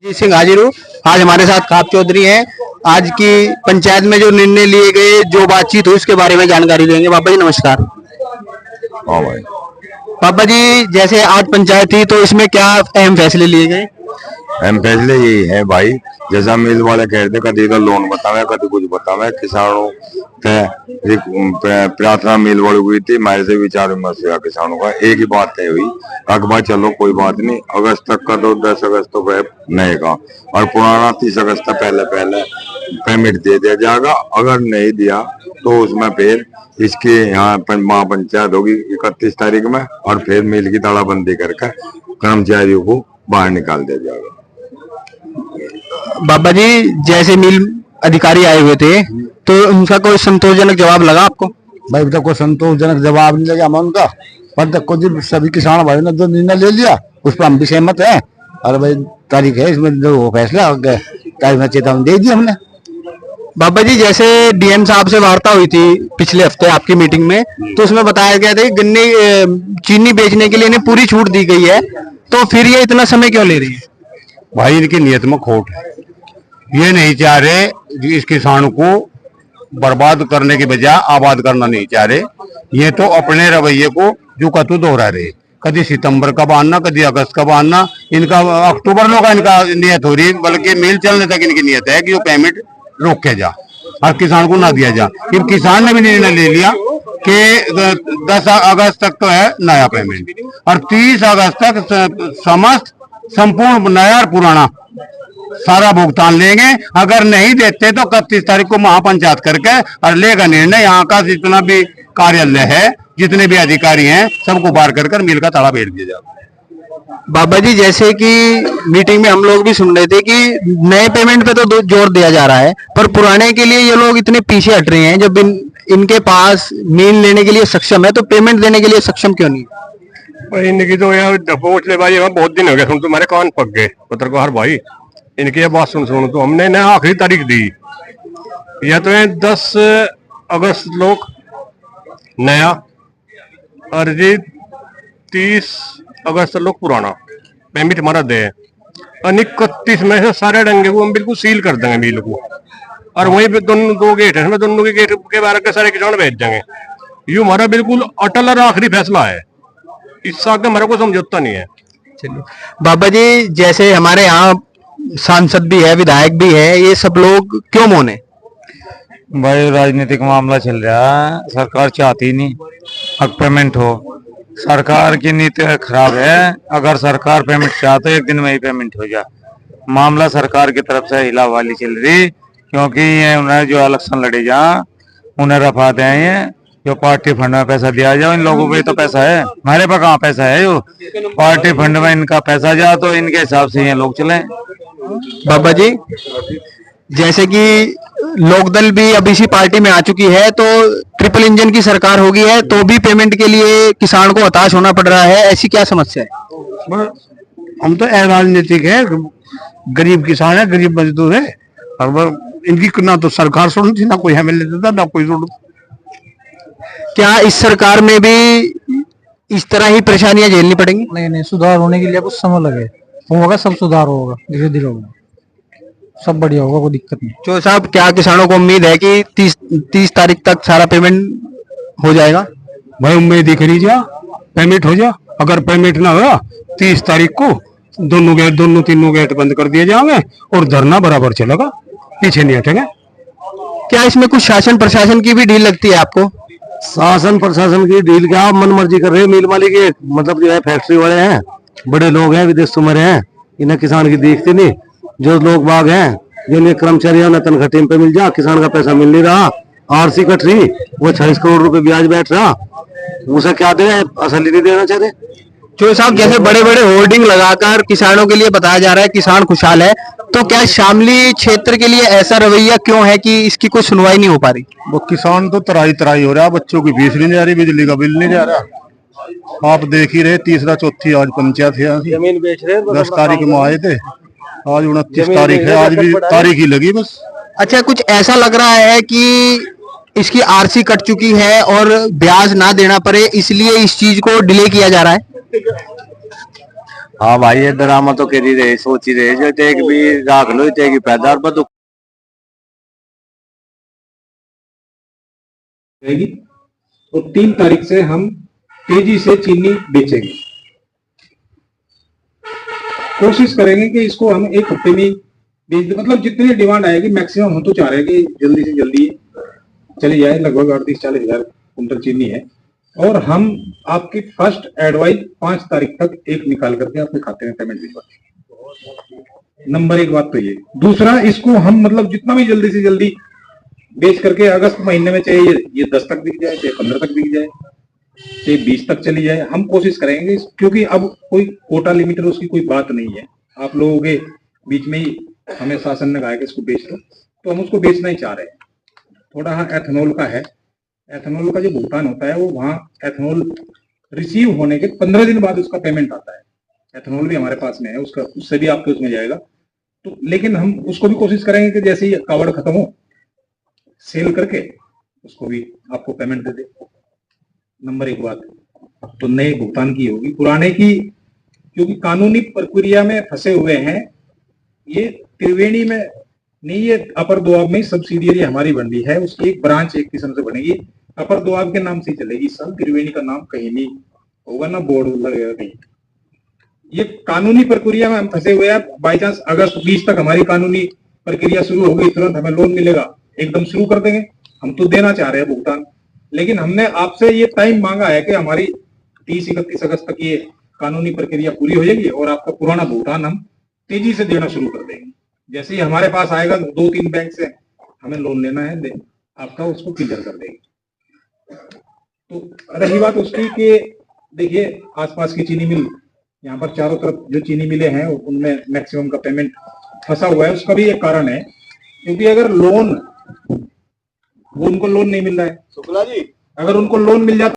जी सिंह हाजिर हूँ। आज हमारे साथ काप चौधरी हैं। आज की पंचायत में जो निर्णय लिए गए, जो बातचीत हुई, उसके बारे में जानकारी देंगे। बाबा जी नमस्कार। हाँ भाई। बाबा जी, जैसे आज पंचायत थी तो इसमें क्या अहम फैसले लिए गए? हम फैसले यही है भाई, जैसा मिल वाले कहते कभी तो लोन बतावे कभी कुछ बतावे किसानों प्रार्थना मिल वाली हुई थी। मेरे से विचार विमर्श हुआ किसानों का, एक ही बात तय हुई कि भाई चलो कोई बात नहीं, अगस्त तक का तो 10 अगस्त तो नए का और पुराना 30 अगस्त तक पहले पहले पेमेंट दे दिया जाएगा। अगर नहीं दिया तो उसमें फिर इसकी यहाँ महापंचायत होगी 31 तारीख में और फिर मिल की तालाबंदी करके कर्मचारियों को बाहर निकाल दिया जाएगा। बाबा जी, जैसे मिल अधिकारी आए हुए थे तो उनका कोई संतोषजनक जवाब लगा आपको? भाई अभी तक कोई संतोषजनक जवाब नहीं लगा हमें उनका, पर तक को सभी किसान भाई ने जो निर्णय ले लिया उस पर हम भी सहमत हैं। और भाई तारीख है इसमें जो फैसला तारीख में चेतावनी दे दी हमने। बाबा जी, जैसे डीएम साहब से वार्ता हुई थी पिछले हफ्ते आपकी मीटिंग में, तो उसमें बताया गया था कि गन्ने चीनी बेचने के लिए इन्हें पूरी छूट दी गई है, तो फिर ये इतना समय क्यों ले रही है? भाई इनकी नियत में खोट है। ये नहीं चाह रहे कि इस किसान को बर्बाद करने के बजाय आबाद करना नहीं चाह रहे। ये तो अपने रवैये को जो कतु दोहरा रहे, कभी सितंबर का बहाना कभी अगस्त का बहाना, इनका अक्टूबर में का इनका नियत हो रही है, बल्कि मिल चलने तक इनकी नियत है कि वो पेमेंट रोके जा और किसान को ना दिया जा। फिर किसान ने भी निर्णय ले लिया कि 10 अगस्त तक तो है नया पेमेंट और 30 अगस्त तक समस्त संपूर्ण नया और पुराना सारा भुगतान लेंगे। अगर नहीं देते तो 31 तारीख को महापंचायत करके और लेगा निर्णय। यहाँ का जितना भी कार्यालय है, जितने भी अधिकारी हैं, सबको बाहर कर मिल का ताला भेज दिया जाएगा। बाबा जी, जैसे कि मीटिंग में हम लोग भी सुन रहे थे कि नए पेमेंट पे तो जोर दिया जा रहा है, पर पुराने के लिए ये लोग इतने पीछे हट रहे हैं। जब इनके पास मीन लेने के लिए सक्षम है तो पेमेंट देने के लिए सक्षम क्यों नहीं? इनकी तो यार डपोचले भाई बहुत दिन हो गए, सुन तुम्हारे कान पक गए पत्रकार भाई। इनकी ये बात सुन तो हमने ना आखिरी तारीख दी, या तो 10 अगस्त लोग नया और जी 30 अगस्त लोग पुराना पेमेंट हमारा दे। 31 में से सारे डंगे को हम बिल्कुल सील कर देंगे मिल को, और वहीं पे दो गेट है, दोनों के गेट के बारे के सारे किसान भेज देंगे। ये हमारा बिल्कुल अटल और आखिरी फैसला है, इससे आगे हमारा को समझौता नहीं है। चलिए बाबा जी, जैसे हमारे यहाँ सांसद भी है, विधायक भी है, ये सब लोग क्यों मौन है? भाई राजनीतिक मामला चल रहा है, सरकार चाहती नहीं अब पेमेंट हो। सरकार की नीति खराब है। अगर सरकार पेमेंट चाहते तो एक दिन में ही पेमेंट हो जाए। मामला सरकार की तरफ से हिला वाली चल रही, क्योंकि ये उन्हें जो इलेक्शन लड़े जा उन्हें रफा दें, जो पार्टी फंड में पैसा दिया जाए। इन लोगों पे तो पैसा है, हमारे पास कहाँ पैसा है? जो पार्टी फंड में इनका पैसा जा तो इनके हिसाब से ये लोग चले। बाबा जी, जैसे कि लोकदल भी अब इसी पार्टी में आ चुकी है, तो ट्रिपल इंजन की सरकार होगी है तो भी पेमेंट के लिए किसान को हताश होना पड़ रहा है, ऐसी क्या समस्या है? हम तो राजनीतिक है, गरीब किसान है, गरीब मजदूर है, और इनकी ना तो सरकार सुनती, ना कोई हमें लेता, ना कोई सुनता। क्या इस सरकार में भी इस तरह ही परेशानियां झेलनी पड़ेंगी? नहीं, सुधार होने के लिए कुछ समय लगे, होगा, सब सुधार होगा, धीरे धीरे होगा, सब बढ़िया होगा, कोई दिक्कत नहीं। तो साहब, क्या किसानों को उम्मीद है कि 30 तारीख तक सारा पेमेंट हो जाएगा? भाई उम्मीद ही करी जा, पेमेंट हो जा। अगर पेमेंट ना हुआ 30 तारीख को दोनों तीनों गेट बंद कर दिए जाएंगे और धरना बराबर चलेगा, पीछे नहीं हटेंगे। क्या इसमें कुछ शासन प्रशासन की भी ढील लगती है आपको? शासन प्रशासन की ढील क्या, मन मर्जी कर रहे हैं। मिल मालिक के मतलब जो है फैक्ट्री वाले हैं, बड़े लोग हैं, विदेश में हैं, इन्हें किसान की देखते नहीं। जो लोग बाग हैं, जिन्हें कर्मचारियों ने तनख्वाह टाइम पे मिल जा, किसान का पैसा मिल नहीं रहा, आरसी कट रही, वो 26 करोड़ रुपए ब्याज बैठ रहा, उसे क्या दे, असल नहीं देना चाहते। जो साहब, जैसे बड़े बड़े होर्डिंग लगाकर किसानों के लिए बताया जा रहा है किसान खुशहाल है, तो क्या शामली क्षेत्र के लिए ऐसा रवैया क्यों है कि इसकी कोई सुनवाई नहीं हो पा रही? वो किसान तो तराई हो रहा है, बच्चों की फीस नहीं जा रही, बिजली का बिल नहीं जा रहा। आप देख ही रहे, तीसरा चौथी आज पंचायत है, जमीन बेच रहे, 10 तारीख में आए थे, आज 29 तारीख है, आज भी तारीख ही लगी बस। अच्छा, कुछ ऐसा लग रहा है कि इसकी आरसी कट चुकी है और ब्याज ना देना पड़े, इसलिए इस चीज को डिले किया जा रहा है? हाँ भाई ये ड्रामा तो कर ही रहे, सोच ही रहे, जो एक भी राख लो इतने की पैदावार बदू रहेगी और 3 तारीख से हम तेजी से चीनी बेचेंगे। कोशिश करेंगे कि इसको हम 1 हफ्ते में बेच दें, मतलब जितनी डिमांड आएगी मैक्सिमम हम तो चाह रहे हैं कि जल्दी से जल्दी चली जाए। लगभग 38-40 हजार कुंटल चीनी है और हम आपकी फर्स्ट एडवाइस 5 तारीख तक एक निकाल करके आपके खाते में पेमेंट भिजवा देंगे। नंबर 1 बात तो ये। दूसरा, इसको हम मतलब जितना भी जल्दी से जल्दी बेच करके अगस्त महीने में चाहे ये 10 तक बिक जाए, चाहे 15 तक बिक जाए, चाहे 20 तक चली जाए, हम कोशिश करेंगे। क्योंकि अब कोई कोटा लिमिटेड उसकी कोई बात नहीं है। आप लोगों के बीच में ही हमें शासन ने कहा कि इसको बेच दो, तो हम उसको बेचना ही चाह रहे हैं। थोड़ा हाँ एथेनॉल का है, एथेनॉल का जो भुगतान होता है वो वहाँ एथेनॉल रिसीव होने के 15 दिन बाद उसका पेमेंट आता है। एथेनॉल भी हमारे पास में है, उसका उससे भी आपके उसमें जाएगा। तो लेकिन हम उसको भी कोशिश करेंगे कि जैसे ही कावड़ खत्म हो सेल करके उसको भी आपको पेमेंट दे दे। नंबर 1 बात तो नए भुगतान की होगी, पुराने की क्योंकि कानूनी प्रक्रिया में फंसे हुए हैं। ये त्रिवेणी में नहीं, ये अपर दोआब में सब्सिडियरी हमारी बन रही है, उसकी एक ब्रांच एक किस्म से बनेगी, अपर दोआब के नाम से ही चलेगी। इस साल त्रिवेणी का नाम कहीं नहीं होगा, ना बोर्ड लगेगा कहीं। ये कानूनी प्रक्रिया में हम फंसे हुए हैं। बाई चांस अगस्त 20 तक हमारी कानूनी प्रक्रिया शुरू हो गई, तुरंत हमें लोन मिलेगा, एकदम शुरू कर देंगे। हम तो देना चाह रहे हैं भुगतान, लेकिन हमने आपसे ये टाइम मांगा है कि हमारी 30-31 अगस्त तक ये कानूनी प्रक्रिया पूरी हो जाएगी और आपका पुराना भुगतान हम तेजी से देना शुरू कर देंगे। जैसे ही हमारे पास आएगा 2-3 बैंक से हमें लोन लेना है, आपका उसको क्लियर कर देंगे। तो रही बात उसकी कि देखिए आसपास की चीनी मिल, यहाँ पर चारों तरफ जो चीनी मिले हैं उनमें मैक्सिमम का पेमेंट फंसा हुआ है। उसका भी एक कारण है, क्योंकि अगर लोन वो उनको लोन नहीं मिल रहा है, शुक्ला जी, अगर उनको लोन मिल जाता